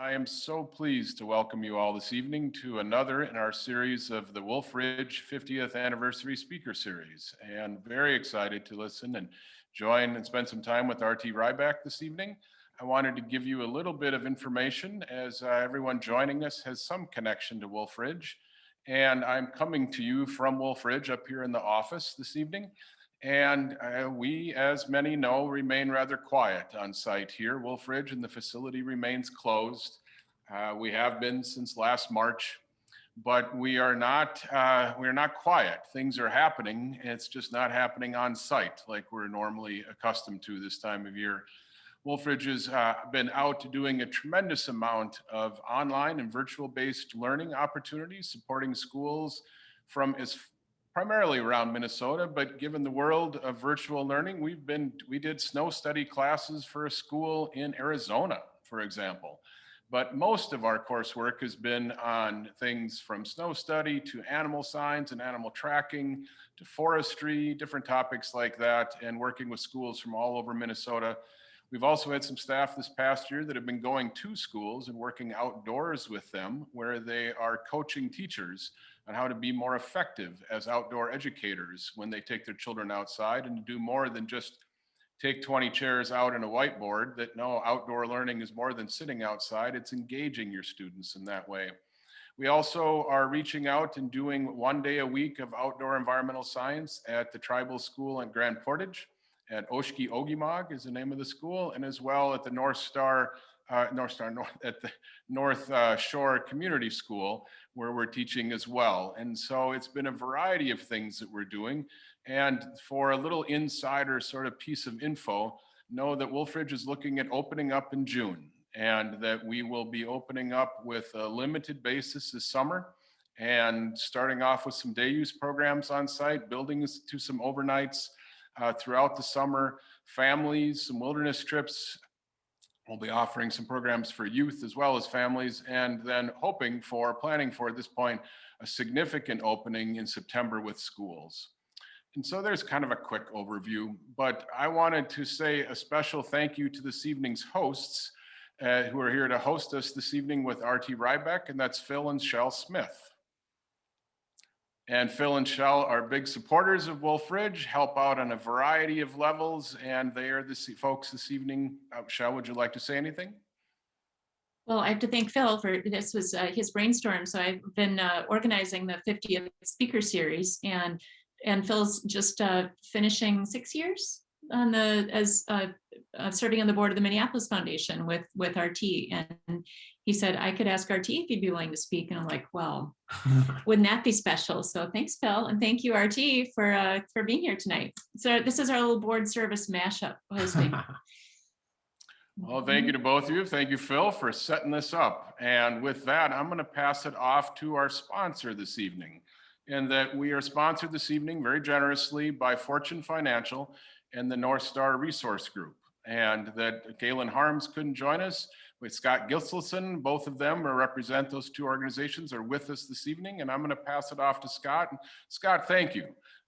I am so pleased to welcome you all this evening to another in our series of the Wolfrage 50th Anniversary Speaker Series, and very excited to listen and join and spend some time with RT Rybak this evening. I wanted to give you a little bit of information as everyone joining us has some connection to Wolfrage, and I'm coming to you from Wolfrage up here in the office this evening. And we, as many know, remain rather quiet on site here. Wolfrage and the facility remains closed. We have been since last March, but we are not quiet. Things are happening. It's just not happening on site like we're normally accustomed to this time of year. Wolfrage has been out doing a tremendous amount of online and virtual-based learning opportunities, supporting schools from primarily around Minnesota, but given the world of virtual learning, we did snow study classes for a school in Arizona, for example. But most of our coursework has been on things from snow study to animal science and animal tracking to forestry, different topics like that, and working with schools from all over Minnesota. We've also had some staff this past year that have been going to schools and working outdoors with them, where they are coaching teachers on how to be more effective as outdoor educators when they take their children outside, and to do more than just take 20 chairs out and a whiteboard. That no, outdoor learning is more than sitting outside, it's engaging your students in that way. We also are reaching out and doing 1 day a week of outdoor environmental science at the tribal school in Grand Portage. At Oshki Ogimog is the name of the school, and as well at the North at the North Shore Community School, where we're teaching as well. And so it's been a variety of things that we're doing. And for a little insider sort of piece of info, know that Wolfrage is looking at opening up in June, and that we will be opening up with a limited basis this summer, and starting off with some day use programs on site, building to some overnights throughout the summer, families, some wilderness trips. We'll be offering some programs for youth as well as families, and then planning for at this point, a significant opening in September with schools. And so there's kind of a quick overview, but I wanted to say a special thank you to this evening's hosts who are here to host us this evening with RT Rybak, and that's Phil and Shell Smith. And Phil and Shell are big supporters of Wolfrage, help out on a variety of levels, and they are the folks this evening. Shell, would you like to say anything? Well, I have to thank Phil for this was his brainstorm. So I've been organizing the 50th speaker series, and Phil's just finishing 6 years on serving on the board of the Minneapolis Foundation with RT, and he said I could ask RT if he'd be willing to speak, and I'm like, well, wouldn't that be special? So thanks, Phil, and thank you, RT, for being here tonight. So this is our little board service mashup hosting. Well, thank you to both of you. Thank you, Phil, for setting this up. And with that, I'm going to pass it off to our sponsor this evening, and that we are sponsored this evening very generously by Fortune Financial and the North Star Resource Group, and that Galen Harms couldn't join us with Scott Gilselson. Both of them represent those two organizations, are with us this evening, and I'm going to pass it off to Scott. And Scott, thank you.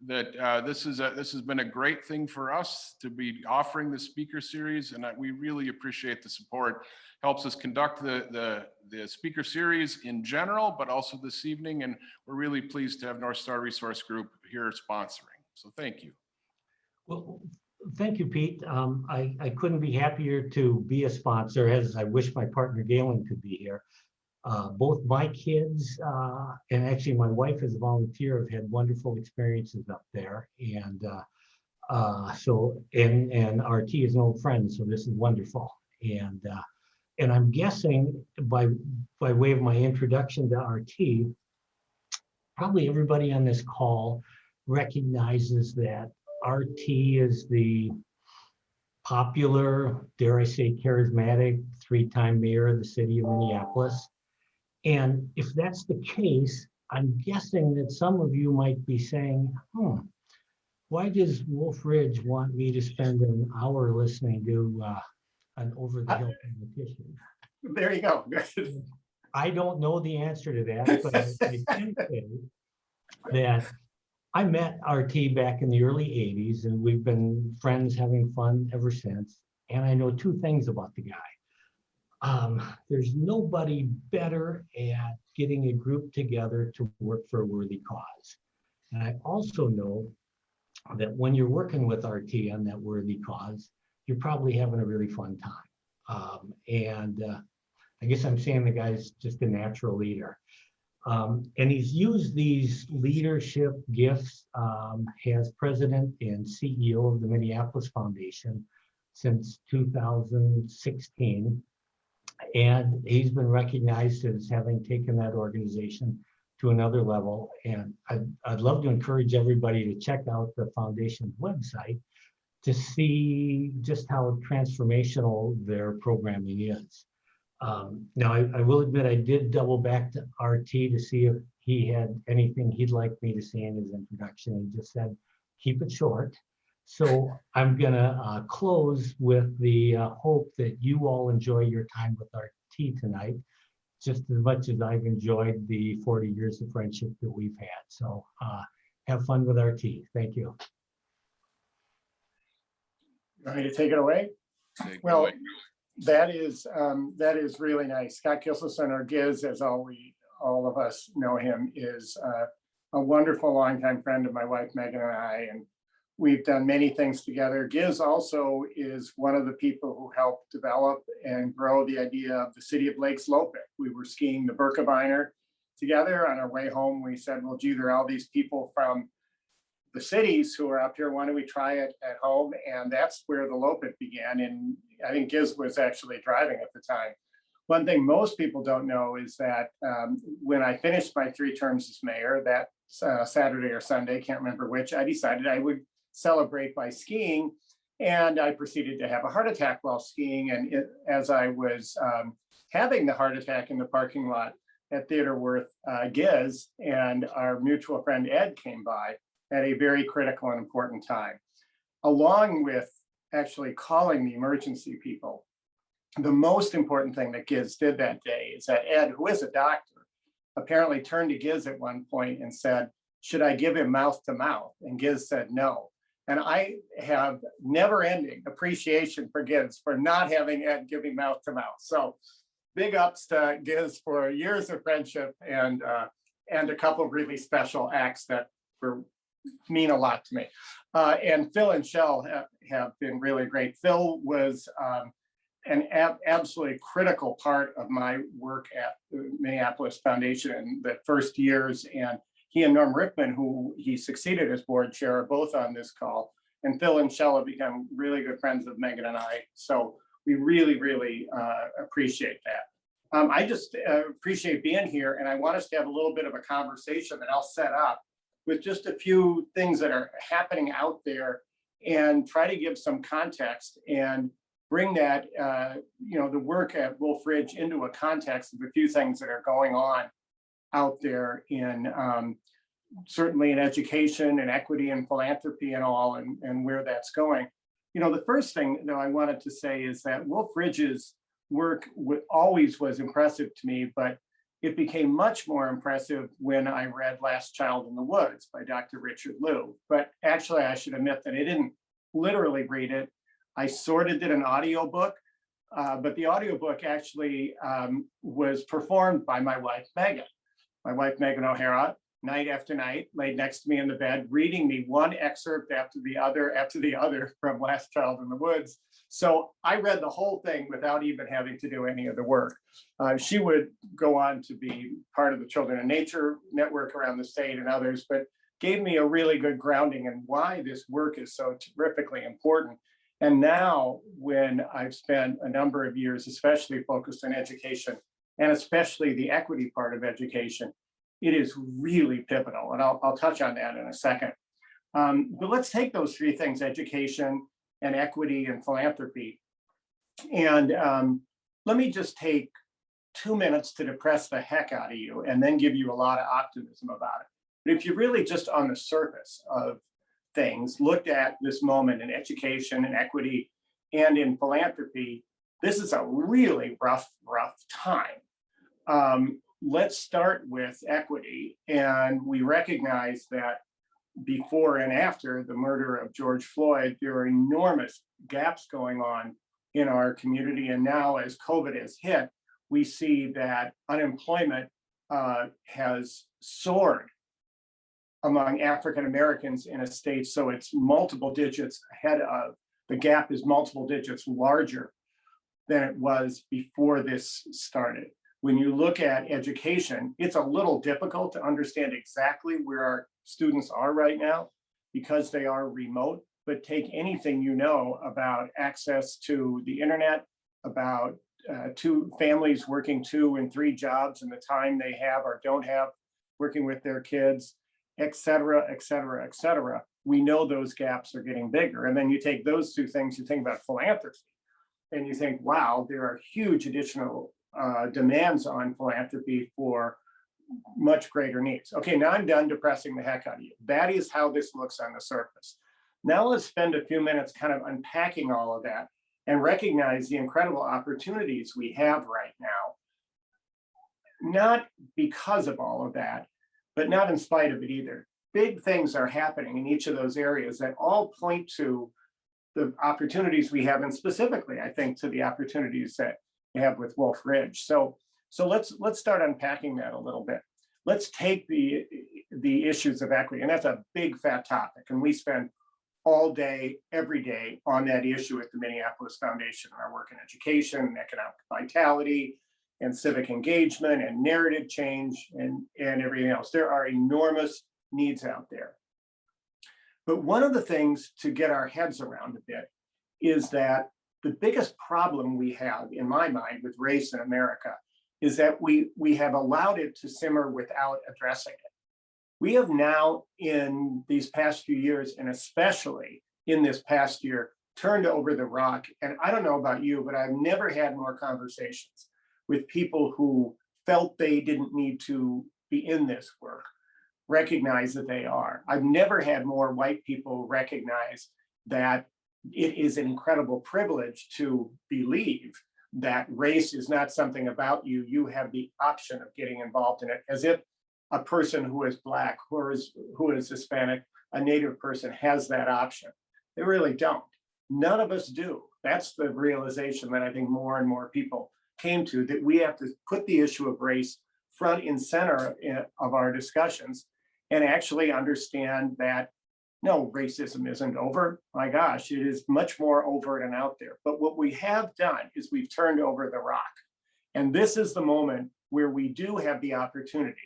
That this has been a great thing for us to be offering the speaker series, and we really appreciate the support. Helps us conduct the speaker series in general, but also this evening, and we're really pleased to have North Star Resource Group here sponsoring. So thank you. Well, thank you, Pete. I couldn't be happier to be a sponsor, as I wish my partner Galen could be here. Both my kids and actually my wife as a volunteer have had wonderful experiences up there, and and RT is an old friend, so this is wonderful. And I'm guessing by way of my introduction to RT, probably everybody on this call recognizes that RT is the popular, dare I say, charismatic, 3-time mayor of the city of Minneapolis. And if that's the case, I'm guessing that some of you might be saying, why does Wolfrage want me to spend an hour listening to an over-the-hill politician? There you go. I don't know the answer to that, but I can say that I met RT back in the early 80s, and we've been friends having fun ever since. And I know two things about the guy. there's nobody better at getting a group together to work for a worthy cause. And I also know that when you're working with RT on that worthy cause, you're probably having a really fun time. I guess I'm saying the guy's just a natural leader. And he's used these leadership gifts as president and CEO of the Minneapolis Foundation since 2016. And he's been recognized as having taken that organization to another level. And I'd love to encourage everybody to check out the foundation's website to see just how transformational their programming is. Now, I will admit I did double back to RT to see if he had anything he'd like me to say in his introduction. He just said, keep it short. So I'm gonna close with the hope that you all enjoy your time with RT tonight, just as much as I've enjoyed the 40 years of friendship that we've had. So have fun with RT. Thank you. Want me to take it away? Take it Well, away. that is really nice. Scott Kisselson, or Giz, as all of us know him, is a wonderful longtime friend of my wife Megan and I, and we've done many things together. Giz also is one of the people who helped develop and grow the idea of the City of Lakes Lopik. We were skiing the Birkebeiner together. On our way home, we said, well, gee, there are all these people from the cities who are up here. Why don't we try it at home? And that's where the Lopik began. And I think Giz was actually driving at the time. One thing most people don't know is that when I finished my 3 terms as mayor, that Saturday or Sunday, can't remember which, I decided I would celebrate by skiing. And I proceeded to have a heart attack while skiing. And as I was having the heart attack in the parking lot at Theodore Wirth, Giz and our mutual friend Ed came by at a very critical and important time, along with actually calling the emergency people. The most important thing that Giz did that day is that Ed, who is a doctor, apparently turned to Giz at one point and said, should I give him mouth to mouth? And Giz said no. And I have never-ending appreciation for Giz for not having Ed giving mouth to mouth. So big ups to Giz for years of friendship and a couple of really special acts that mean a lot to me. And Phil and Shell have been really great. Phil was an absolutely critical part of my work at the Minneapolis Foundation in the first years. And he and Norm Rickman, who he succeeded as board chair, are both on this call. And Phil and Shell have become really good friends of Megan and I. So we really, really appreciate that. I just appreciate being here. And I want us to have a little bit of a conversation that I'll set up with just a few things that are happening out there and try to give some context and bring that, the work at Wolfrage into a context of a few things that are going on out there in certainly in education and equity and philanthropy and all, and where that's going. The first thing that I wanted to say is that Wolfrage's work always was impressive to me, but it became much more impressive when I read Last Child in the Woods by Dr. Richard Liu. But actually, I should admit that I didn't literally read it. I sort of did an audiobook, but the audiobook actually was performed by my wife, Megan. My wife, Megan O'Hara, night after night, laid next to me in the bed, reading me one excerpt after the other from Last Child in the Woods. So I read the whole thing without even having to do any of the work. She would go on to be part of the Children in Nature network around the state and others, but gave me a really good grounding in why this work is so terrifically important. And now, when I've spent a number of years, especially focused on education, and especially the equity part of education, it is really pivotal. And I'll touch on that in a second. But let's take those 3 things, education and equity and philanthropy. And let me just take 2 minutes to depress the heck out of you and then give you a lot of optimism about it. But if you really just on the surface of things looked at this moment in education and equity and in philanthropy, this is a really rough time. Let's start with equity. And we recognize that before and after the murder of George Floyd, there are enormous gaps going on in our community. And now as COVID has hit, we see that unemployment has soared among African Americans in a state. So it's multiple digits ahead of, the gap is multiple digits larger than it was before this started. When you look at education, it's a little difficult to understand exactly where our students are right now because they are remote, but take anything you know about access to the internet, about two families working 2 and 3 jobs and the time they have or don't have working with their kids, et cetera, et cetera, et cetera. We know those gaps are getting bigger. And then you take those 2 things, you think about philanthropy, and you think, wow, there are huge additional demands on philanthropy for much greater needs. Okay, now I'm done depressing the heck out of you. That is how this looks on the surface. Now let's spend a few minutes kind of unpacking all of that and recognize the incredible opportunities we have right now. Not because of all of that, but not in spite of it either. Big things are happening in each of those areas that all point to the opportunities we have, and specifically, I think, to the opportunities that we have with Wolfrage. So let's start unpacking that a little bit. Let's take the issues of equity, and that's a big fat topic, and we spend all day, every day on that issue at the Minneapolis Foundation, our work in education and economic vitality and civic engagement and narrative change and everything else. There are enormous needs out there. But one of the things to get our heads around a bit is that the biggest problem we have, in my mind, with race in America is that we have allowed it to simmer without addressing it. We have now, in these past few years, and especially in this past year, turned over the rock. And I don't know about you, but I've never had more conversations with people who felt they didn't need to be in this work, recognize that they are. I've never had more white people recognize that it is an incredible privilege to believe that race is not something about you. You have the option of getting involved in it, as if a person who is Black, who is Hispanic, a Native person has that option. They really don't. None of us do. That's the realization that I think more and more people came to, that we have to put the issue of race front and center of our discussions and actually understand that, no, racism isn't over. My gosh, it is much more overt and out there. But what we have done is we've turned over the rock. And this is the moment where we do have the opportunity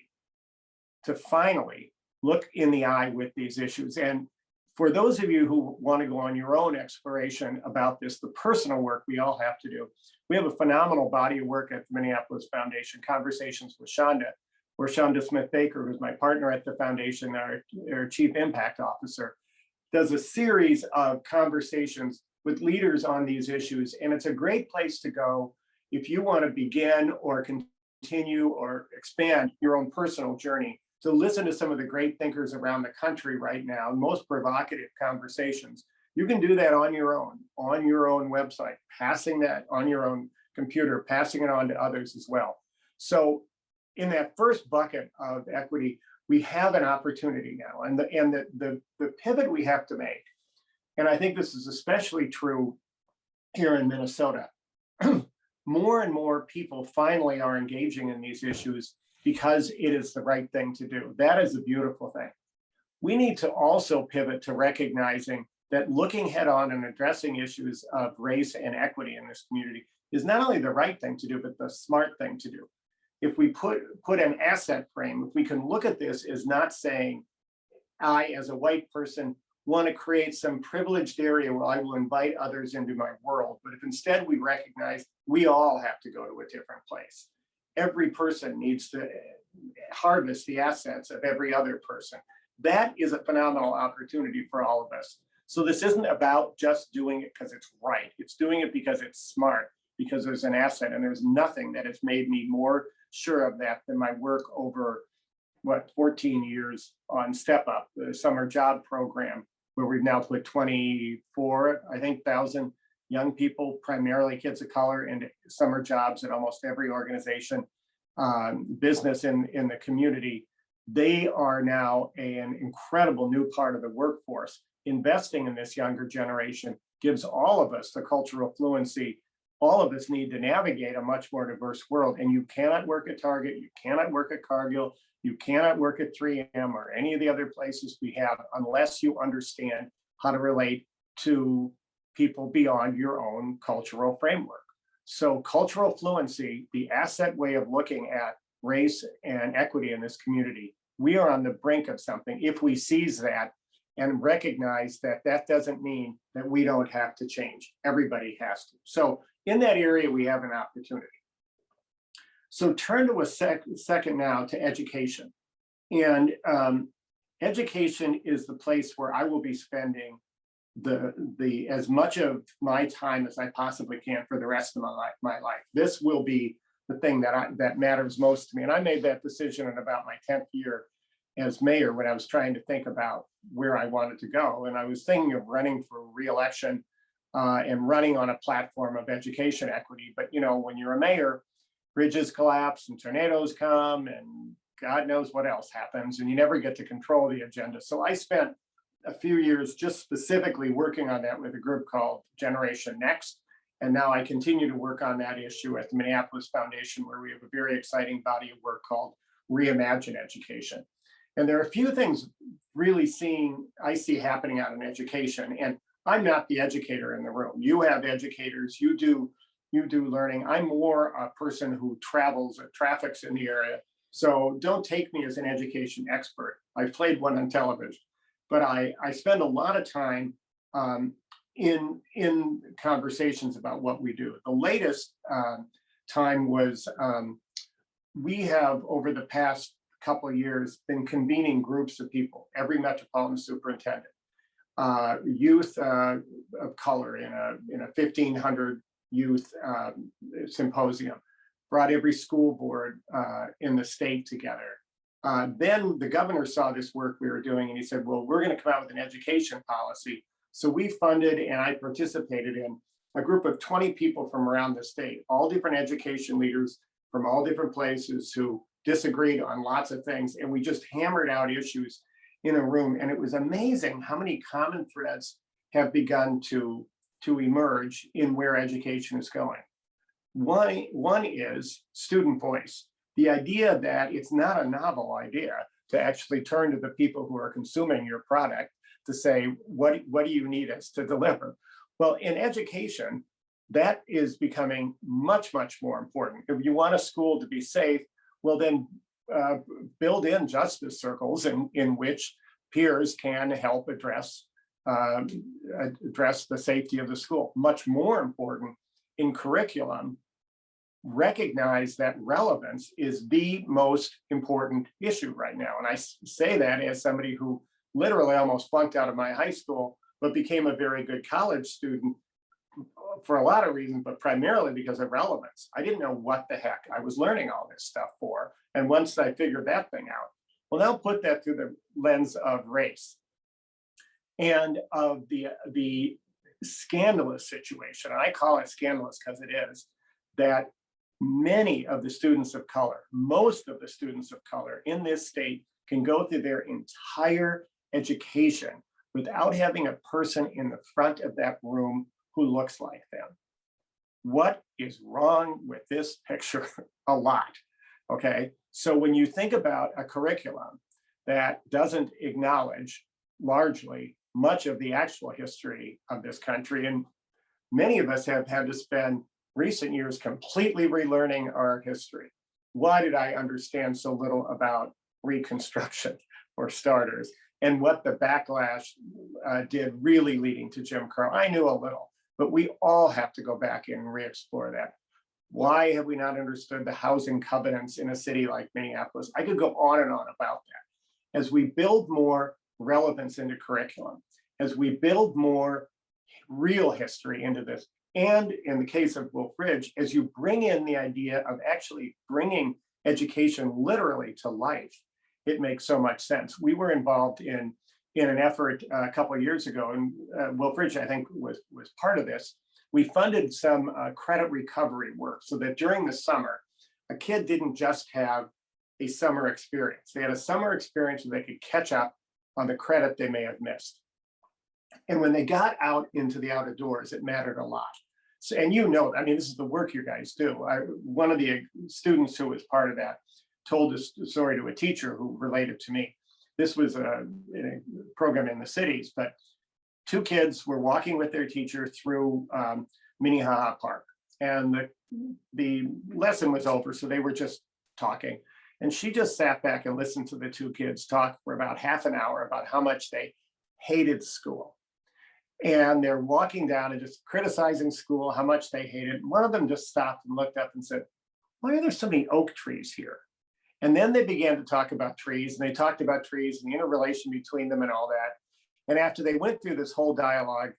to finally look in the eye with these issues. And for those of you who want to go on your own exploration about this, the personal work we all have to do, we have a phenomenal body of work at the Minneapolis Foundation, Conversations with Shonda, where Shonda Smith-Baker, who's my partner at the foundation, our Chief Impact Officer, does a series of conversations with leaders on these issues. And it's a great place to go if you want to begin or continue or expand your own personal journey, to listen to some of the great thinkers around the country right now, most provocative conversations. You can do that on your own website, passing that on your own computer, passing it on to others as well. So in that first bucket of equity, we have an opportunity now, and the pivot we have to make, and I think this is especially true here in Minnesota, more and more people finally are engaging in these issues because it is the right thing to do. That is a beautiful thing. We need to also pivot to recognizing that looking head on and addressing issues of race and equity in this community is not only the right thing to do, but the smart thing to do. If we put an asset frame, if we can look at this as not saying, I, as a white person, want to create some privileged area where I will invite others into my world, but if instead we recognize we all have to go to a different place. Every person needs to harvest the assets of every other person. That is a phenomenal opportunity for all of us. So this isn't about just doing it because it's right. It's doing it because it's smart, because there's an asset, and there's nothing that has made me more sure of that than my work over, 14 years on Step Up, the summer job program, where we've now put 24, I think, 1,000 young people, primarily kids of color, into summer jobs at almost every organization, business in the community. They are now an incredible new part of the workforce, investing in this younger generation, gives all of us the cultural fluency. All of us need to navigate a much more diverse world, and you cannot work at Target, you cannot work at Cargill, you cannot work at 3M or any of the other places we have unless you understand how to relate to people beyond your own cultural framework. So cultural fluency, the asset way of looking at race and equity in this community, we are on the brink of something if we seize that and recognize that that doesn't mean that we don't have to change. Everybody has to. So in that area, we have an opportunity. So turn to a second now to education. And education is the place where I will be spending the as much of my time as I possibly can for the rest of my life. This will be the thing that matters most to me. And I made that decision in about my 10th year as mayor when I was trying to think about where I wanted to go. And I was thinking of running for re-election and running on a platform of education equity. But you know, when you're a mayor, bridges collapse and tornadoes come and God knows what else happens, and you never get to control the agenda. So I spent a few years just specifically working on that with a group called Generation Next. And now I continue to work on that issue at the Minneapolis Foundation, where we have a very exciting body of work called Reimagine Education. And there are a few things really I see happening out in education. And I'm not the educator in the room. You have educators, you do learning. I'm more a person who travels and traffics in the area. So don't take me as an education expert. I've played one on television, but I spend a lot of time in conversations about what we do. The latest time was we have over the past couple of years been convening groups of people, every metropolitan superintendent, youth of color in a 1,500 youth symposium, brought every school board in the state together. Then the governor saw this work we were doing and he said, well, we're going to come out with an education policy. So we funded and I participated in a group of 20 people from around the state, all different education leaders from all different places who disagreed on lots of things. And we just hammered out issues in a room. And it was amazing how many common threads have begun to emerge in where education is going. One is student voice. The idea that it's not a novel idea to actually turn to the people who are consuming your product to say, what do you need us to deliver? Well, in education, that is becoming much, much more important. If you want a school to be safe, well then build in justice circles in which peers can help address the safety of the school. Much more important, in curriculum, recognize that relevance is the most important issue right now. And I say that as somebody who literally almost flunked out of my high school, but became a very good college student for a lot of reasons, but primarily because of relevance. I didn't know what the heck I was learning all this stuff for. And once I figured that thing out, well, now put that through the lens of race and of the scandalous situation. And I call it scandalous because it is, that many of the students of color, most of the students of color in this state can go through their entire education without having a person in the front of that room who looks like them. What is wrong with this picture? A lot, okay? So when you think about a curriculum that doesn't acknowledge largely much of the actual history of this country, and many of us have had to spend recent years completely relearning our history. Why did I understand so little about Reconstruction, for starters, and what the backlash did really leading to Jim Crow? I knew a little, but we all have to go back and re-explore that. Why have we not understood the housing covenants in a city like Minneapolis? I could go on and on about that. As we build more relevance into curriculum, as we build more real history into this, and in the case of Wolfrage, as you bring in the idea of actually bringing education literally to life, it makes so much sense. We were involved in an effort a couple of years ago, and Wolfrage, I think, was part of this. We funded some credit recovery work so that during the summer, a kid didn't just have a summer experience. They had a summer experience where they could catch up on the credit they may have missed. And when they got out into the out of doors, it mattered a lot. So, and I mean, this is the work you guys do. One of the students who was part of that told this story to a teacher who related to me. This was a program in the cities, but two kids were walking with their teacher through Minnehaha Park, and the lesson was over, so they were just talking. And she just sat back and listened to the two kids talk for about half an hour about how much they hated school. And they're walking down and just criticizing school, how much they hated. One of them just stopped and looked up and said, "Why are there so many oak trees here?" And then they began to talk about trees, and they talked about trees and the interrelation between them and all that. And after they went through this whole dialogue,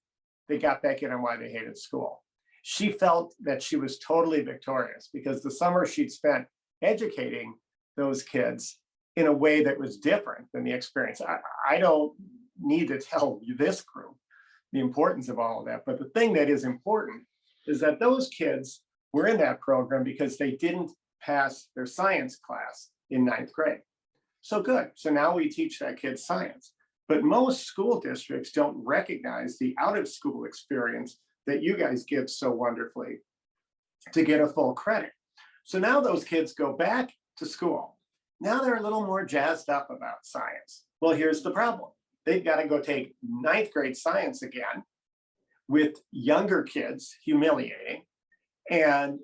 they got back in on why they hated school. She felt that she was totally victorious because the summer she'd spent educating those kids in a way that was different than the experience. I don't need to tell you this group the importance of all of that, but the thing that is important is that those kids were in that program because they didn't pass their science class in 9th grade. So good, so now we teach that kid science. But most school districts don't recognize the out of school experience that you guys give so wonderfully to get a full credit. So now those kids go back to school. Now they're a little more jazzed up about science. Well, here's the problem. They've got to go take 9th grade science again with younger kids, humiliating, and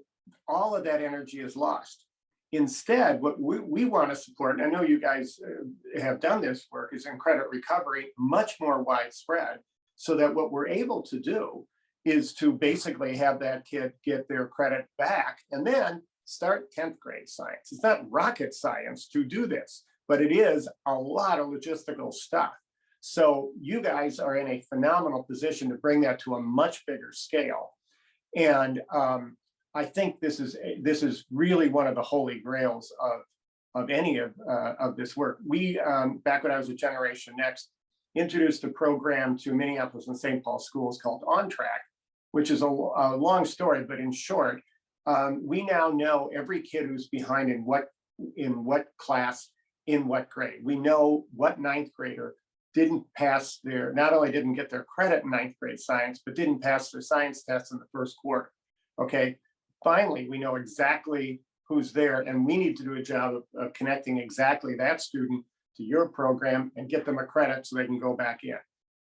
all of that energy is lost. Instead, what we want to support, and I know you guys have done this work, is in credit recovery, much more widespread, so that what we're able to do is to basically have that kid get their credit back and then start 10th grade science. It's not rocket science to do this, but it is a lot of logistical stuff. So you guys are in a phenomenal position to bring that to a much bigger scale. And I think this is really one of the holy grails of any of this work. We, back when I was at Generation Next, introduced a program to Minneapolis and St. Paul schools called On Track, which is a long story, but in short, we now know every kid who's behind in what class, in what grade. We know what 9th grader didn't pass not only didn't get their credit in 9th grade science, but didn't pass their science test in the first quarter. Okay, finally, we know exactly who's there, and we need to do a job of connecting exactly that student to your program and get them a credit so they can go back in.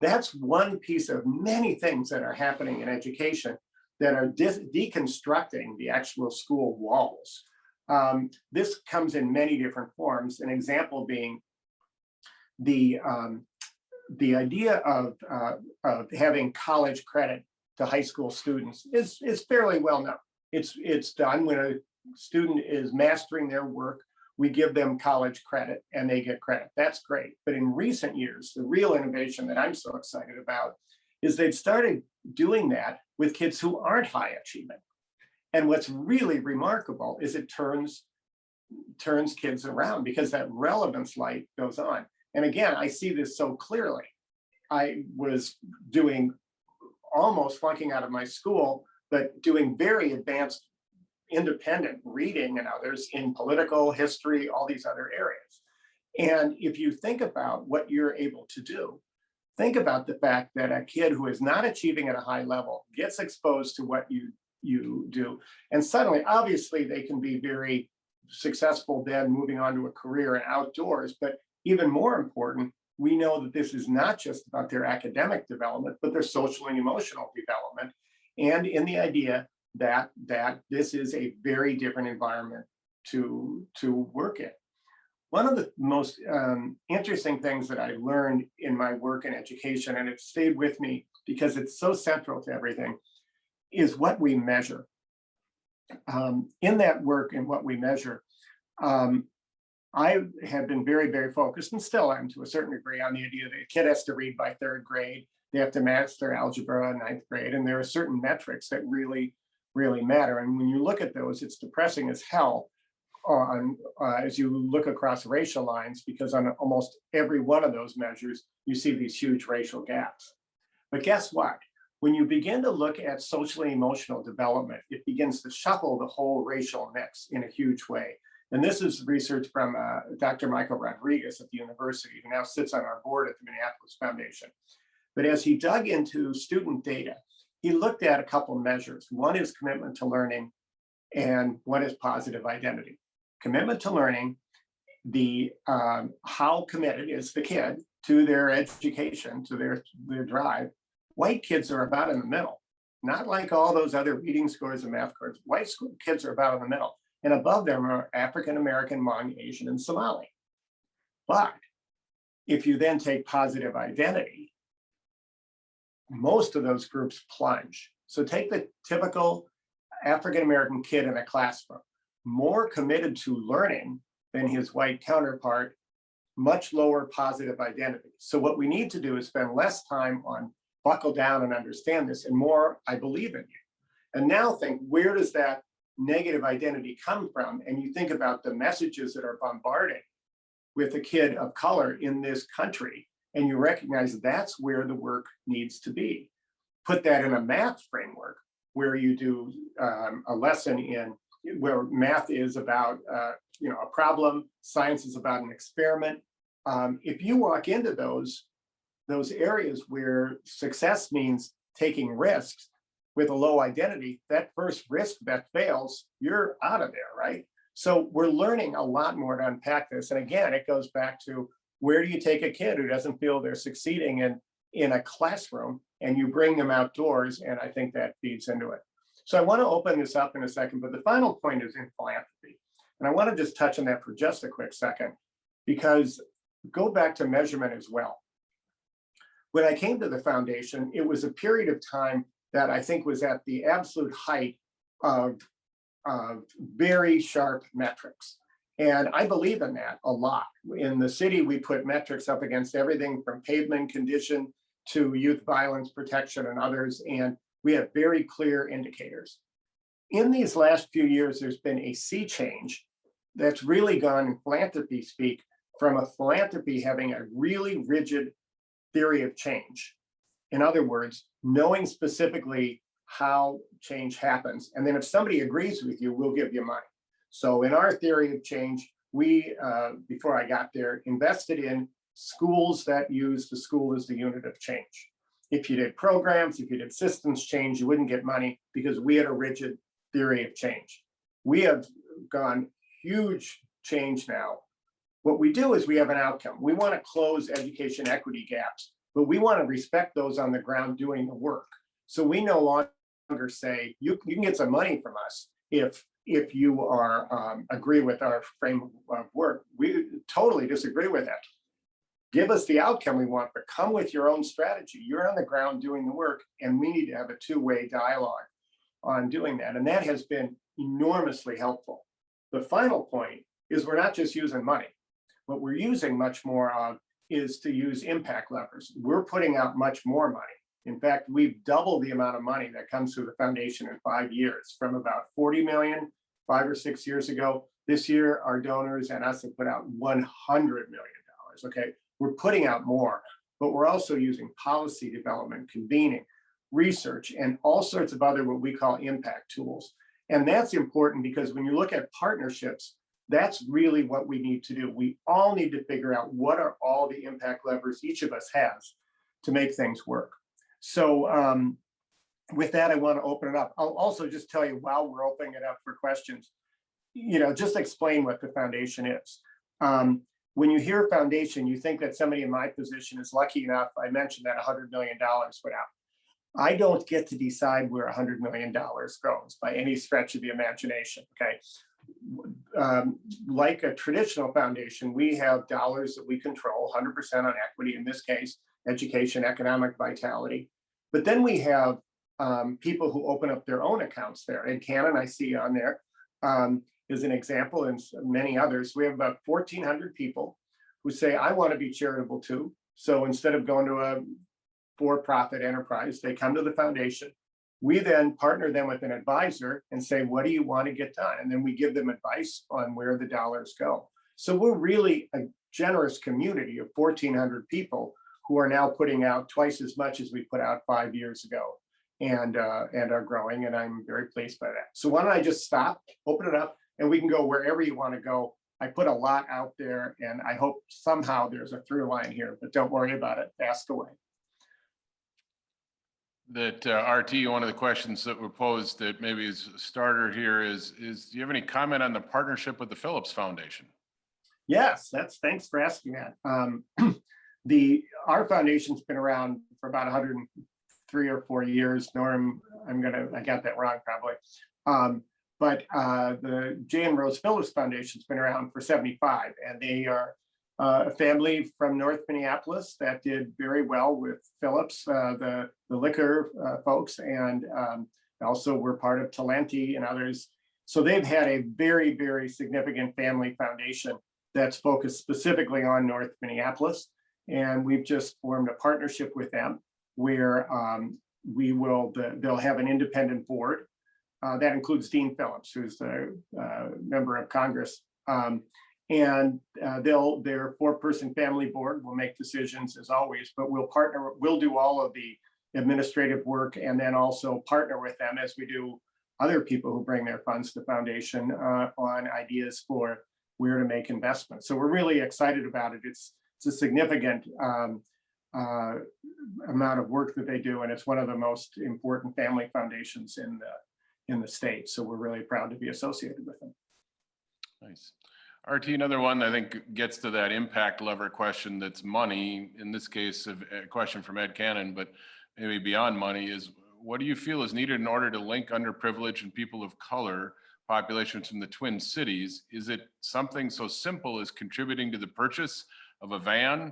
That's one piece of many things that are happening in education that are deconstructing the actual school walls. This comes in many different forms, an example being the idea of having college credit to high school students is fairly well known. It's done when a student is mastering their work. We give them college credit and they get credit. That's great. But in recent years, the real innovation that I'm so excited about is they've started doing that with kids who aren't high achieving. And what's really remarkable is it turns kids around because that relevance light goes on. And again, I see this so clearly. I was doing almost flunking out of my school, but doing very advanced independent reading and others in political history, all these other areas. And if you think about what you're able to do, think about the fact that a kid who is not achieving at a high level gets exposed to what you do. And suddenly, obviously, they can be very successful then moving on to a career in outdoors. But even more important, we know that this is not just about their academic development, but their social and emotional development. And in the idea that this is a very different environment to work in. One of the most interesting things that I learned in my work in education, and it stayed with me because it's so central to everything, is what we measure. In that work and what we measure, I have been very, very focused, and still am to a certain degree, on the idea that a kid has to read by 3rd grade, they have to master algebra in 9th grade, and there are certain metrics that really, really matter. And when you look at those, it's depressing as hell as you look across racial lines, because on almost every one of those measures, you see these huge racial gaps. But guess what? When you begin to look at socially emotional development, it begins to shuffle the whole racial mix in a huge way. And this is research from Dr. Michael Rodriguez at the university, who now sits on our board at the Minneapolis Foundation. But as he dug into student data, he looked at a couple measures. One is commitment to learning, and one is positive identity. Commitment to learning, the how committed is the kid to their education, to their drive. White kids are about in the middle, not like all those other reading scores and math scores. White school kids are about in the middle, and above them are African American, Hmong, Asian, and Somali. But if you then take positive identity, most of those groups plunge. So take the typical African American kid in a classroom, more committed to learning than his white counterpart, much lower positive identity. So what we need to do is spend less time on buckle down and understand this, and more, I believe in you. And now think, where does that negative identity come from? And you think about the messages that are bombarded with a kid of color in this country, and you recognize that's where the work needs to be. Put that in a math framework where you do a lesson in where math is about a problem, science is about an experiment. If you walk into those areas where success means taking risks with a low identity, that first risk that fails, you're out of there, right? So we're learning a lot more to unpack this. And again, it goes back to, where do you take a kid who doesn't feel they're succeeding in a classroom, and you bring them outdoors? And I think that feeds into it. So I want to open this up in a second, but the final point is in philanthropy. And I want to just touch on that for just a quick second, because go back to measurement as well. When I came to the foundation, it was a period of time that I think was at the absolute height of very sharp metrics. And I believe in that a lot. In the city, we put metrics up against everything from pavement condition to youth violence protection and others, and we have very clear indicators. In these last few years, there's been a sea change that's really gone, in philanthropy speak, from a philanthropy having a really rigid theory of change. In other words, knowing specifically how change happens. And then if somebody agrees with you, we'll give you money. So in our theory of change, we, before I got there, invested in schools that use the school as the unit of change. If you did programs, if you did systems change, you wouldn't get money because we had a rigid theory of change. We have gone huge change now. What we do is we have an outcome. We want to close education equity gaps, but we want to respect those on the ground doing the work. So we no longer say, you can get some money from us if you are agree with our frame of work. We totally disagree with that. Give us the outcome we want, but come with your own strategy. You're on the ground doing the work, and we need to have a two-way dialogue on doing that. And that has been enormously helpful. The final point is we're not just using money. What we're using much more of is to use impact levers. We're putting out much more money. In fact, we've doubled the amount of money that comes through the foundation in 5 years, from about 40 million 5 or 6 years ago. This year, our donors and us have put out $100 million, okay? We're putting out more, but we're also using policy development, convening, research, and all sorts of other what we call impact tools. And that's important because when you look at partnerships, that's really what we need to do. We all need to figure out what are all the impact levers each of us has to make things work. So with that, I want to open it up. I'll also just tell you while we're opening it up for questions, just explain what the foundation is. When you hear foundation, you think that somebody in my position is lucky enough. I mentioned that $100 million went out. I don't get to decide where $100 million goes by any stretch of the imagination, okay? Like a traditional foundation, we have dollars that we control, 100% on equity, in this case, education, economic vitality. But then we have people who open up their own accounts there. Ed Cannon, I see on there, is an example, and many others. We have about 1,400 people who say, I want to be charitable too. So instead of going to a for-profit enterprise, they come to the foundation. We then partner them with an advisor and say, what do you want to get done? And then we give them advice on where the dollars go. So we're really a generous community of 1,400 people who are now putting out twice as much as we put out 5 years ago, and are growing, and I'm very pleased by that. So why don't I just stop, open it up, and we can go wherever you want to go. I put a lot out there, and I hope somehow there's a through line here, but don't worry about it, ask away. that RT, one of the questions that were posed that maybe is a starter here is do you have any comment on the partnership with the Phillips Foundation? Yes, thanks for asking that. Our foundation's been around for about 103 or 4 years. Norm, I got that wrong probably. But the J and Rose Phillips Foundation's been around for 75, and they are a family from North Minneapolis that did very well with Phillips, the liquor folks, and also were part of Philanthropy and others. So they've had a very, very significant family foundation that's focused specifically on North Minneapolis. And we've just formed a partnership with them where they'll have an independent board. That includes Dean Phillips, who's the member of Congress. And their 4-person family board will make decisions as always, but we'll do all of the administrative work and then also partner with them as we do other people who bring their funds to the foundation on ideas for where to make investments. So we're really excited about it. It's a significant amount of work that they do, and it's one of the most important family foundations in the state. So we're really proud to be associated with them. Nice. RT, another one I think gets to that impact lever question that's money. In this case, a question from Ed Cannon, but maybe beyond money is, what do you feel is needed in order to link underprivileged and people of color populations from the Twin Cities? Is it something so simple as contributing to the purchase of a van,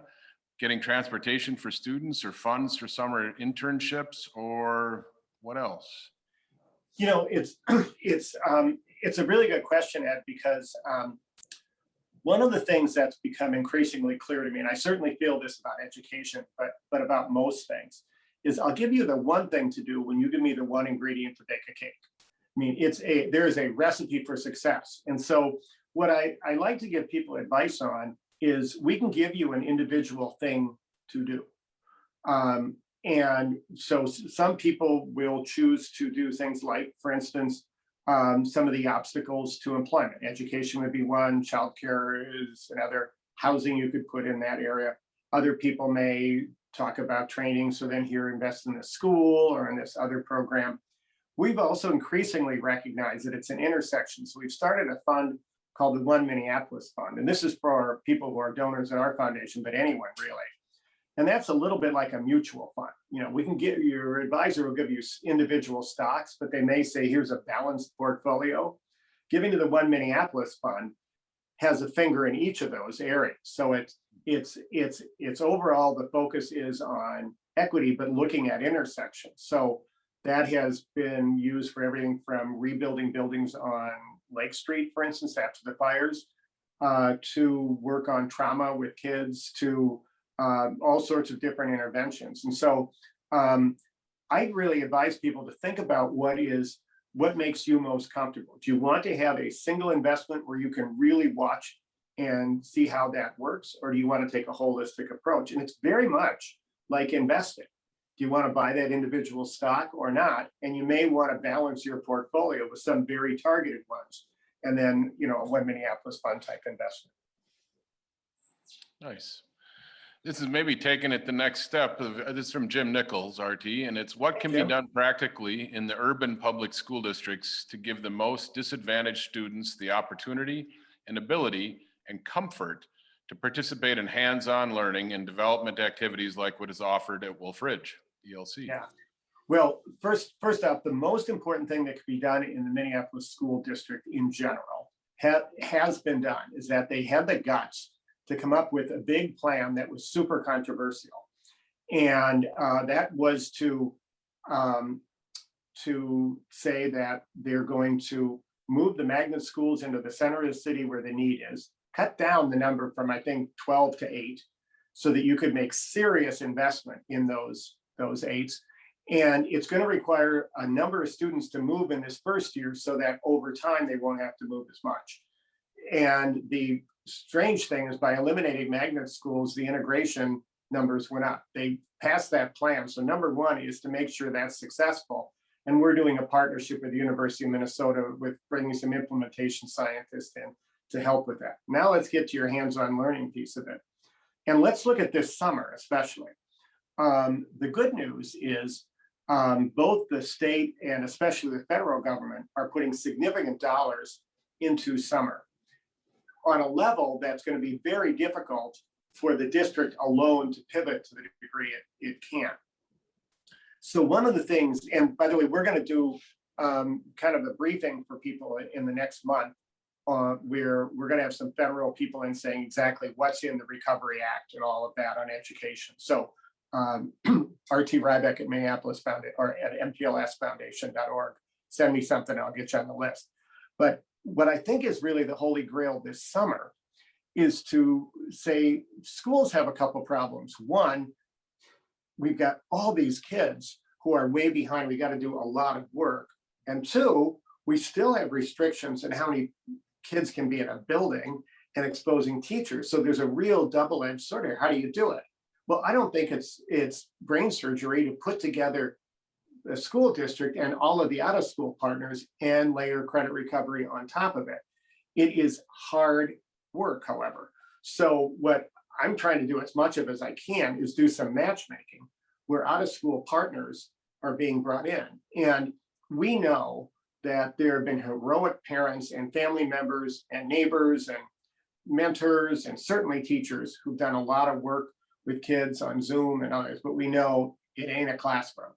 getting transportation for students, or funds for summer internships, or what else? You know, it's a really good question, Ed, because one of the things that's become increasingly clear to me, and I certainly feel this about education, but about most things, is I'll give you the one thing to do when you give me the one ingredient to bake a cake. I mean, there's a recipe for success. And so what I like to give people advice on is we can give you an individual thing to do. And so some people will choose to do things like, for instance, some of the obstacles to employment. Education would be one, childcare is another, housing you could put in that area. Other people may talk about training, so then here invest in this school or in this other program. We've also increasingly recognized that it's an intersection. So we've started a fund called the One Minneapolis Fund. And this is for people who are donors in our foundation, but anyone really. And that's a little bit like a mutual fund. You know, we can give your advisor will give you individual stocks, but they may say, here's a balanced portfolio. Giving to the One Minneapolis Fund has a finger in each of those areas. So it's overall, the focus is on equity, but looking at intersections. So that has been used for everything from rebuilding buildings on Lake Street, for instance, after the fires, to work on trauma with kids, to all sorts of different interventions. And so I really advise people to think about what makes you most comfortable. Do you want to have a single investment where you can really watch and see how that works? Or do you want to take a holistic approach? And it's very much like investing. Do you want to buy that individual stock or not? And you may want to balance your portfolio with some very targeted ones. And then, you know, a One Minneapolis Fund type investment. Nice. This is maybe taking it the next step. This is from Jim Nichols, RT, and it's what can be done practically in the urban public school districts to give the most disadvantaged students the opportunity and ability and comfort to participate in hands-on learning and development activities like what is offered at Wolfrage, ELC. Yeah. Well, first off, the most important thing that could be done in the Minneapolis school district in general has been done is that they had the guts to come up with a big plan that was super controversial. And that was to say that they're going to move the magnet schools into the center of the city where the need is, cut down the number from, I think, 12 to 8, so that you could make serious investment in those 8s. And it's going to require a number of students to move in this first year so that over time they won't have to move as much. And the strange thing is by eliminating magnet schools, the integration numbers went up. They passed that plan. So number one is to make sure that's successful. And we're doing a partnership with the University of Minnesota with bringing some implementation scientists in to help with that. Now let's get to your hands-on learning piece of it. And let's look at this summer, especially. The good news is both the state and especially the federal government are putting significant dollars into summer on a level that's going to be very difficult for the district alone to pivot to the degree it can. So one of the things, and by the way, we're going to do kind of a briefing for people in the next month, where we're going to have some federal people in saying exactly what's in the Recovery Act and all of that on education. So RT Rybak at Minneapolis Foundation or at mplsfoundation.org, send me something, I'll get you on the list. But what I think is really the holy grail this summer is to say schools have a couple problems. One, we've got all these kids who are way behind. We got to do a lot of work. And two, we still have restrictions on how many kids can be in a building and exposing teachers. So there's a real double-edged sword here. How do you do it? Well, I don't think it's brain surgery to put together the school district and all of the out-of-school partners and layer credit recovery on top of it. It is hard work, however. So what I'm trying to do as much of as I can is do some matchmaking where out-of-school partners are being brought in. And we know that there have been heroic parents and family members and neighbors and mentors and certainly teachers who've done a lot of work with kids on Zoom and others, but we know it ain't a classroom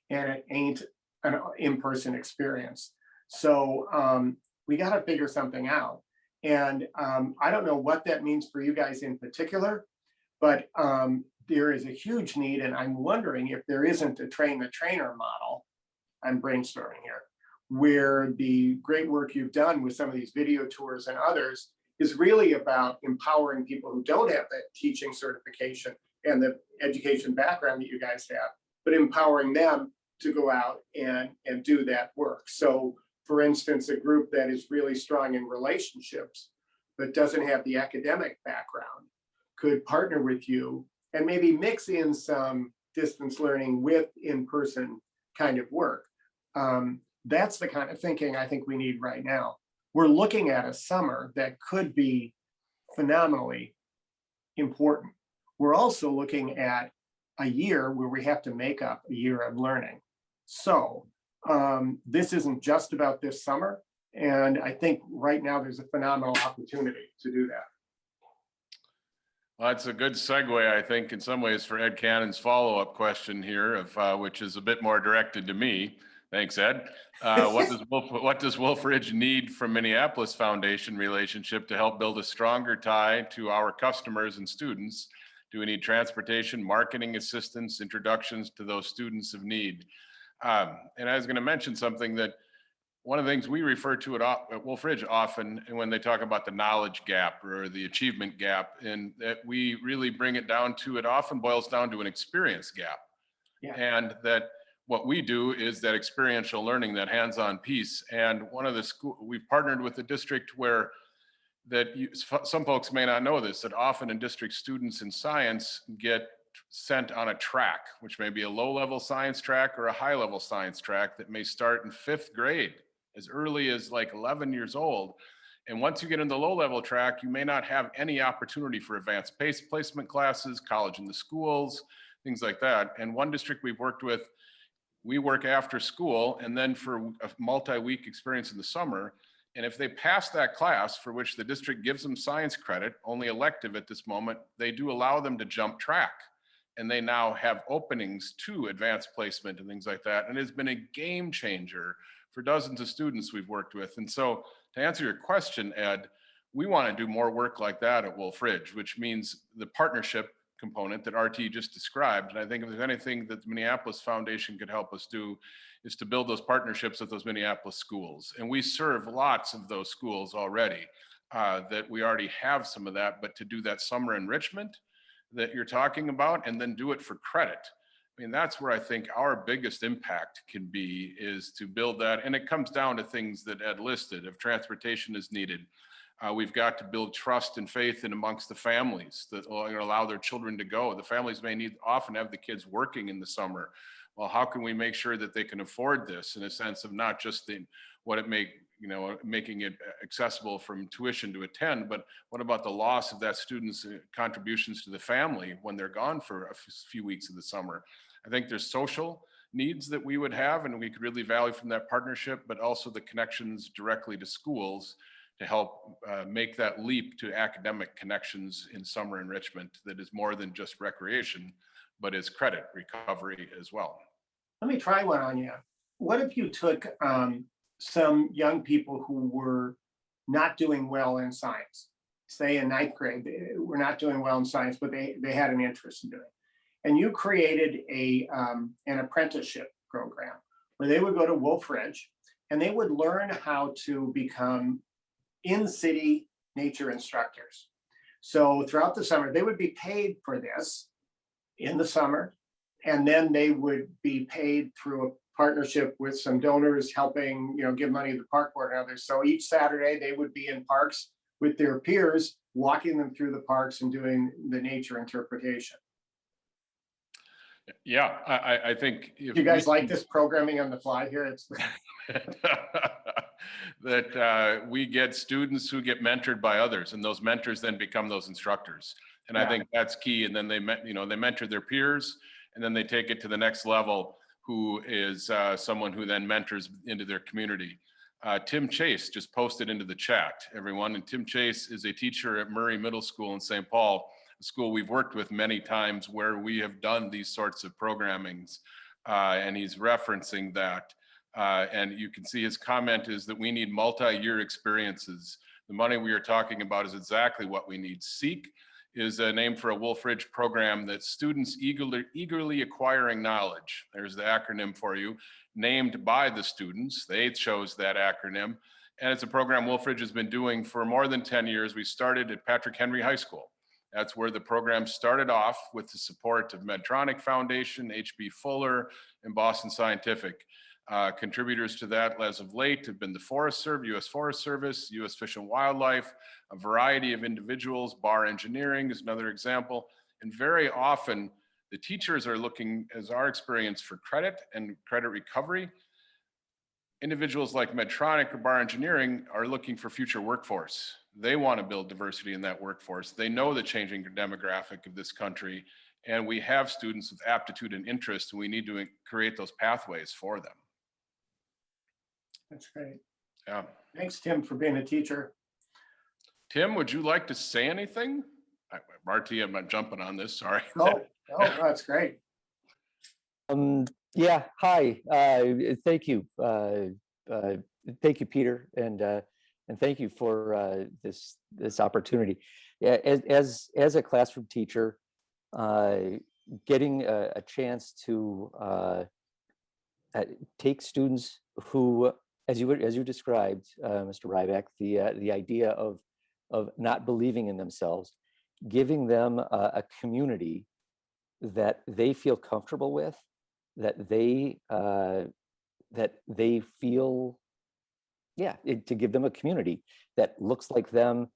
and it ain't an in-person experience. So we got to figure something out. And I don't know what that means for you guys in particular, but there is a huge need. And I'm wondering if there isn't a train the trainer model, I'm brainstorming here, where the great work you've done with some of these video tours and others is really about empowering people who don't have that teaching certification and the education background that you guys have, but empowering them to go out and do that work. So for instance, a group that is really strong in relationships, but doesn't have the academic background could partner with you and maybe mix in some distance learning with in-person kind of work. That's the kind of thinking I think we need right now. We're looking at a summer that could be phenomenally important. We're also looking at a year where we have to make up a year of learning. So this isn't just about this summer. And I think right now there's a phenomenal opportunity to do that. Well, that's a good segue, I think, in some ways for Ed Cannon's follow-up question here, of which is a bit more directed to me. Thanks, Ed. What does Wolfrage need from Minneapolis Foundation relationship to help build a stronger tie to our customers and students? Do we need transportation, marketing assistance, introductions to those students of need? And I was going to mention something that one of the things we refer to at Wolfrage often, and when they talk about the knowledge gap or the achievement gap, and that we really bring it down to, it often boils down to an experience gap. Yeah. And that what we do is that experiential learning, that hands-on piece. And one of the school, we've partnered with the district where some folks may not know this, that often in district students in science get sent on a track, which may be a low-level science track or a high-level science track that may start in 5th grade, as early as like 11 years old. And once you get in the low-level track, you may not have any opportunity for advanced placement classes, college in the schools, things like that. And one district we've worked with, we work after school and then for a multi-week experience in the summer. And if they pass that class, for which the district gives them science credit, only elective at this moment, they do allow them to jump track. And they now have openings to advanced placement and things like that. And it's been a game changer for dozens of students we've worked with. And so to answer your question, Ed, we want to do more work like that at Wolfrage, which means the partnership component that RT just described. And I think if there's anything that the Minneapolis Foundation could help us do is to build those partnerships with those Minneapolis schools. And we serve lots of those schools already, that we already have some of that, but to do that summer enrichment that you're talking about and then do it for credit. I mean, that's where I think our biggest impact can be, is to build that. And it comes down to things that Ed listed. If transportation is needed, we've got to build trust and faith in amongst the families that will allow their children to go. The families may often have the kids working in the summer. Well, how can we make sure that they can afford this, in a sense of not just making it accessible from tuition to attend, but what about the loss of that student's contributions to the family when they're gone for a few weeks of the summer? I think there's social needs that we would have and we could really value from that partnership, but also the connections directly to schools to help make that leap to academic connections in summer enrichment that is more than just recreation, but is credit recovery as well. Let me try one on you. What if you took some young people who were not doing well in science, say in ninth grade, they were not doing well in science, but they had an interest in doing it. And you created an apprenticeship program where they would go to Wolfrage and they would learn how to become in-city nature instructors. So throughout the summer, they would be paid for this in the summer, and then they would be paid through a partnership with some donors helping, give money to the park board and others. So each Saturday they would be in parks with their peers, walking them through the parks and doing the nature interpretation. Yeah, I think. Do you guys like this programming on the fly here? It's that we get students who get mentored by others, and those mentors then become those instructors. And I think that's key. And then they mentor their peers, and then they take it to the next level, who is someone who then mentors into their community. Tim Chase just posted into the chat, everyone. And Tim Chase is a teacher at Murray Middle School in St. Paul, a school we've worked with many times where we have done these sorts of programmings. And he's referencing that. And you can see his comment is that we need multi-year experiences. The money we are talking about is exactly what we need. SEEK is a name for a Wolfrage program that students eagerly acquiring knowledge. There's the acronym for you, named by the students. They chose that acronym. And it's a program Wolfrage has been doing for more than 10 years. We started at Patrick Henry High School. That's where the program started off with the support of Medtronic Foundation, H.B. Fuller, and Boston Scientific. Contributors to that as of late have been the Forest Service, U.S. Forest Service, U.S. Fish and Wildlife, a variety of individuals. Bar Engineering is another example. And very often the teachers are looking, as our experience, for credit and credit recovery. Individuals like Medtronic or Bar Engineering are looking for future workforce. They want to build diversity in that workforce. They know the changing demographic of this country, and we have students with aptitude and interest, and we need to create those pathways for them. That's great. Yeah. Thanks, Tim, for being a teacher. Tim, would you like to say anything? Marty, I'm not jumping on this, sorry. No, that's great. Yeah, hi. Thank you. Thank you, Peter, and thank you for this opportunity. Yeah, as a classroom teacher, getting a chance to take students who, as you described, Mr. Rybak, the idea of not believing in themselves, giving them a community that they feel comfortable with, that they feel, to give them a community that looks like them,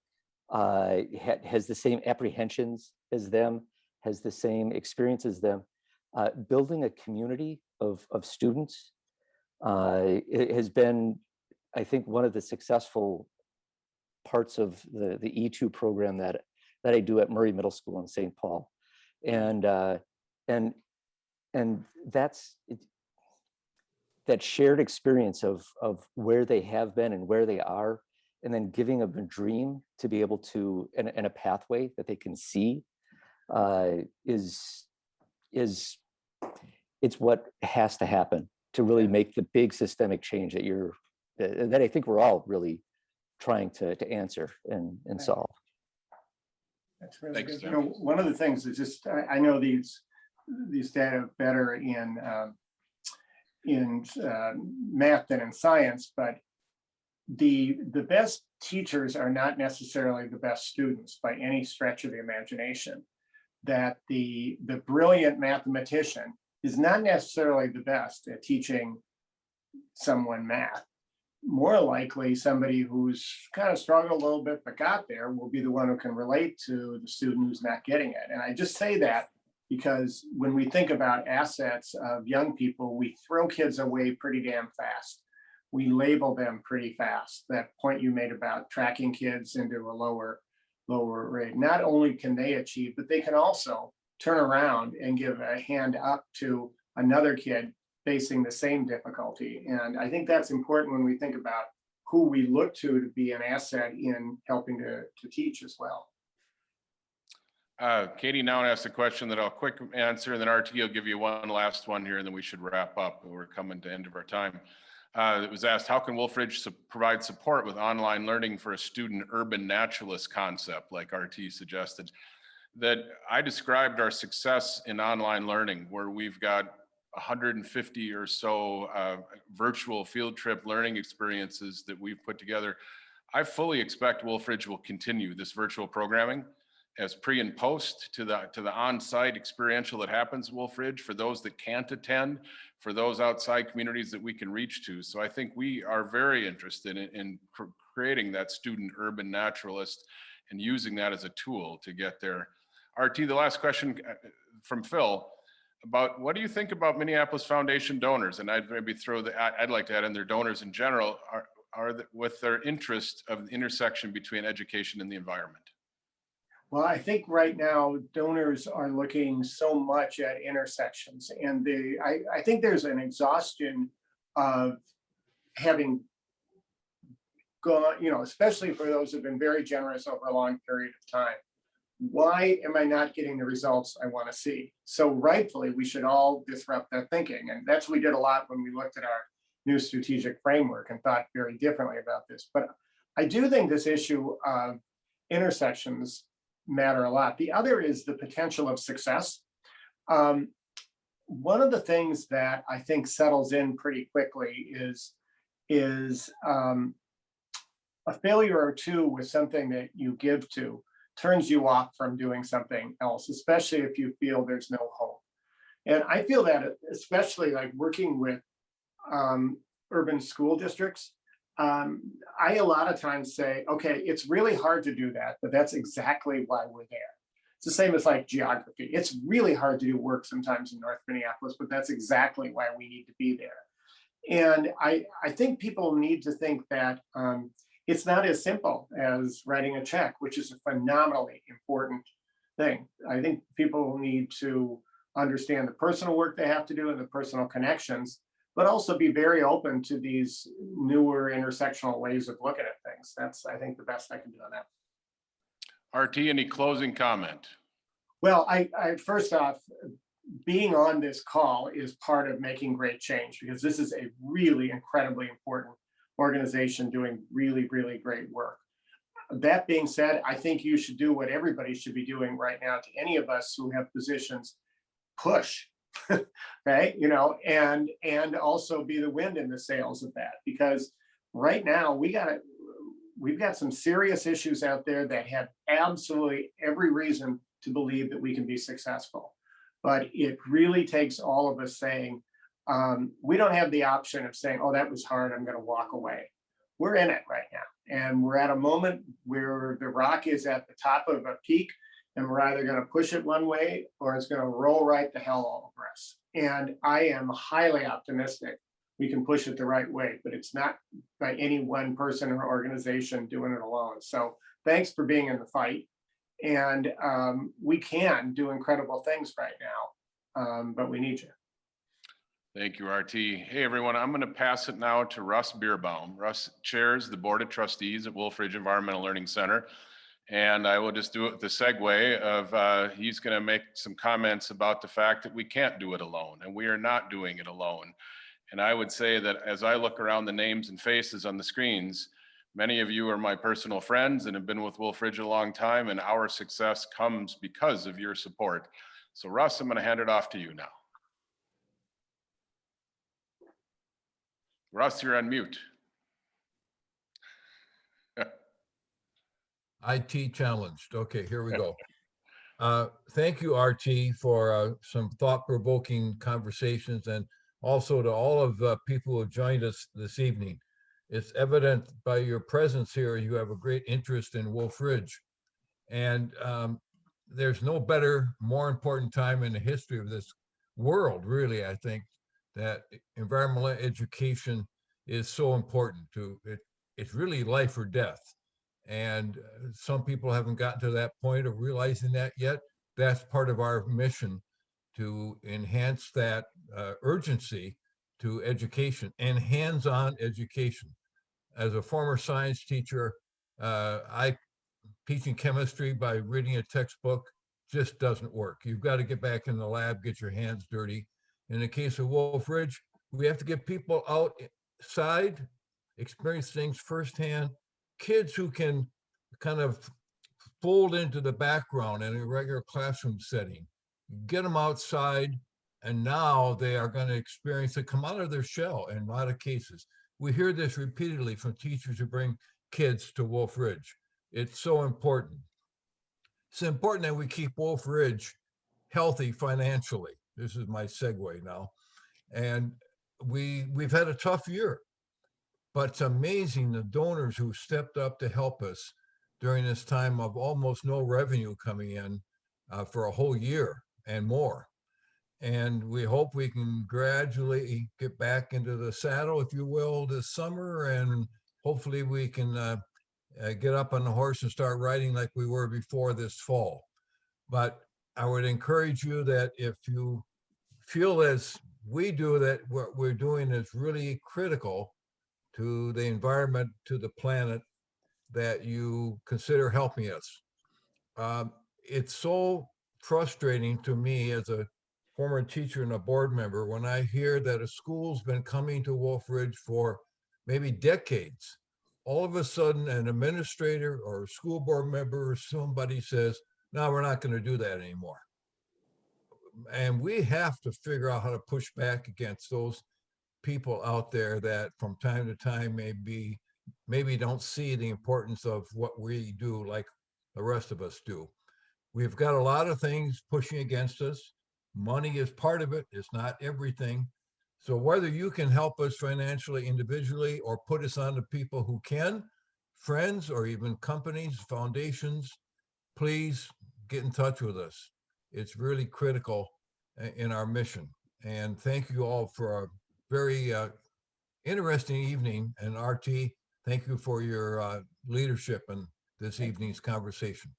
has the same apprehensions as them, has the same experience as them. Building a community of students it has been, I think, one of the successful parts of the E2 program that I do at Murray Middle School in St. Paul, and that's that shared experience of where they have been and where they are, and then giving them a dream to be able to, and a pathway that they can see, is it's what has to happen to really make the big systemic change that I think we're all really trying to answer and solve. That's really Thanks, good. Tim. One of the things is just, I know these data better in math than in science, but the best teachers are not necessarily the best students by any stretch of the imagination. That the brilliant mathematician is not necessarily the best at teaching someone math. More likely, somebody who's kind of struggled a little bit but got there will be the one who can relate to the student who's not getting it. And I just say that because when we think about assets of young people, we throw kids away pretty damn fast. We label them pretty fast. That point you made about tracking kids into a lower rate. Not only can they achieve, but they can also turn around and give a hand up to another kid facing the same difficulty. And I think that's important when we think about who we look to be an asset in helping to teach as well. Katie now asked a question that I'll quick answer, and then RT will give you one last one here, and then we should wrap up. We're coming to the end of our time. It was asked, how can Wolfrage provide support with online learning for a student urban naturalist concept like RT suggested? That I described our success in online learning, where we've got 150 or so virtual field trip learning experiences that we've put together. I fully expect Wolfrage will continue this virtual programming as pre and post to the on-site experiential that happens at Wolfrage for those that can't attend, for those outside communities that we can reach to. So I think we are very interested in creating that student urban naturalist and using that as a tool to get there. RT, the last question from Phil about what do you think about Minneapolis Foundation donors? And I'd maybe I'd like to add in their donors in general with their interest of the intersection between education and the environment. Well, I think right now donors are looking so much at intersections, and I think there's an exhaustion of having gone, especially for those who've been very generous over a long period of time. Why am I not getting the results I want to see? So rightfully, we should all disrupt that thinking. And that's what we did a lot when we looked at our new strategic framework and thought very differently about this. But I do think this issue of intersections matter a lot. The other is the potential of success. One of the things that I think settles in pretty quickly is a failure or two with something that you give to turns you off from doing something else, especially if you feel there's no hope. And I feel that especially like working with urban school districts, I a lot of times say, okay, it's really hard to do that, but that's exactly why we're there. It's the same as like geography. It's really hard to do work sometimes in North Minneapolis, but that's exactly why we need to be there. And I think people need to think that it's not as simple as writing a check, which is a phenomenally important thing. I think people need to understand the personal work they have to do and the personal connections, but also be very open to these newer intersectional ways of looking at things. That's, I think, the best I can do on that. RT, any closing comment? Well, I first off, being on this call is part of making great change, because this is a really incredibly important organization doing really, really great work. That being said, I think you should do what everybody should be doing right now to any of us who have positions, push, okay, and also be the wind in the sails of that, because right now we've got some serious issues out there that have absolutely every reason to believe that we can be successful. But it really takes all of us saying, we don't have the option of saying, oh, that was hard, I'm going to walk away. We're in it right now. And we're at a moment where the rock is at the top of a peak, and we're either going to push it one way or it's going to roll right to hell all over us. And I am highly optimistic we can push it the right way, but it's not by any one person or organization doing it alone. So thanks for being in the fight. And we can do incredible things right now, but we need you. Thank you, RT. Hey, everyone, I'm going to pass it now to Russ Bierbaum. Russ chairs the Board of Trustees at Wolfrage Environmental Learning Center. And I will just do it with the segue of he's going to make some comments about the fact that we can't do it alone, and we are not doing it alone. And I would say that as I look around the names and faces on the screens, many of you are my personal friends and have been with Wolfrage a long time, and our success comes because of your support. So Russ, I'm going to hand it off to you now. Russ, you're on mute. IT challenged. Okay, here we go. Thank you, RT, for some thought-provoking conversations, and also to all of the people who have joined us this evening. It's evident by your presence here, you have a great interest in Wolfrage. And there's no better, more important time in the history of this world, really, I think, that environmental education is so important to it. It's really life or death. And some people haven't gotten to that point of realizing that yet. That's part of our mission, to enhance that urgency to education and hands-on education. As a former science teacher, I teaching chemistry by reading a textbook just doesn't work. You've got to get back in the lab, get your hands dirty. In the case of Wolfrage, we have to get people outside, experience things firsthand, kids who can kind of fold into the background in a regular classroom setting, get them outside, and now they are going to experience it, come out of their shell in a lot of cases. We hear this repeatedly from teachers who bring kids to Wolfrage. It's so important. It's important that we keep Wolfrage healthy financially. This is my segue now. And we've had a tough year, but it's amazing the donors who stepped up to help us during this time of almost no revenue coming in for a whole year and more. And we hope we can gradually get back into the saddle, if you will, this summer, and hopefully we can get up on the horse and start riding like we were before this fall. But I would encourage you that if you feel as we do that what we're doing is really critical to the environment, to the planet, that you consider helping us. It's so frustrating to me as a former teacher and a board member when I hear that a school's been coming to Wolfrage for maybe decades. All of a sudden, an administrator or a school board member or somebody says, no, we're not going to do that anymore. And we have to figure out how to push back against those people out there that from time to time maybe don't see the importance of what we do like the rest of us do. We've got a lot of things pushing against us. Money is part of it. It's not everything. So whether you can help us financially, individually, or put us on to people who can, friends or even companies, foundations, please get in touch with us. It's really critical in our mission. And thank you all for a very interesting evening. And RT, thank you for your leadership in this evening's conversation.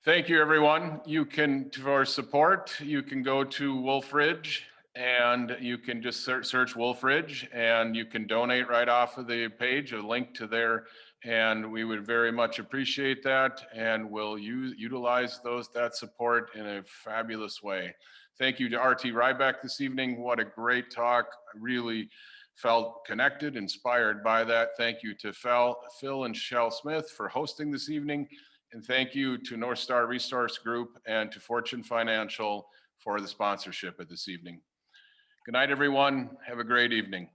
Thank you, everyone. You can, for support, you can go to Wolfrage and you can just search Wolfrage and you can donate right off of the page, a link to there. And we would very much appreciate that. And we'll utilize that support in a fabulous way. Thank you to RT Rybak this evening. What a great talk. I really felt connected, inspired by that. Thank you to Phil and Shell Smith for hosting this evening. And thank you to North Star Resource Group and to Fortune Financial for the sponsorship of this evening. Good night, everyone. Have a great evening.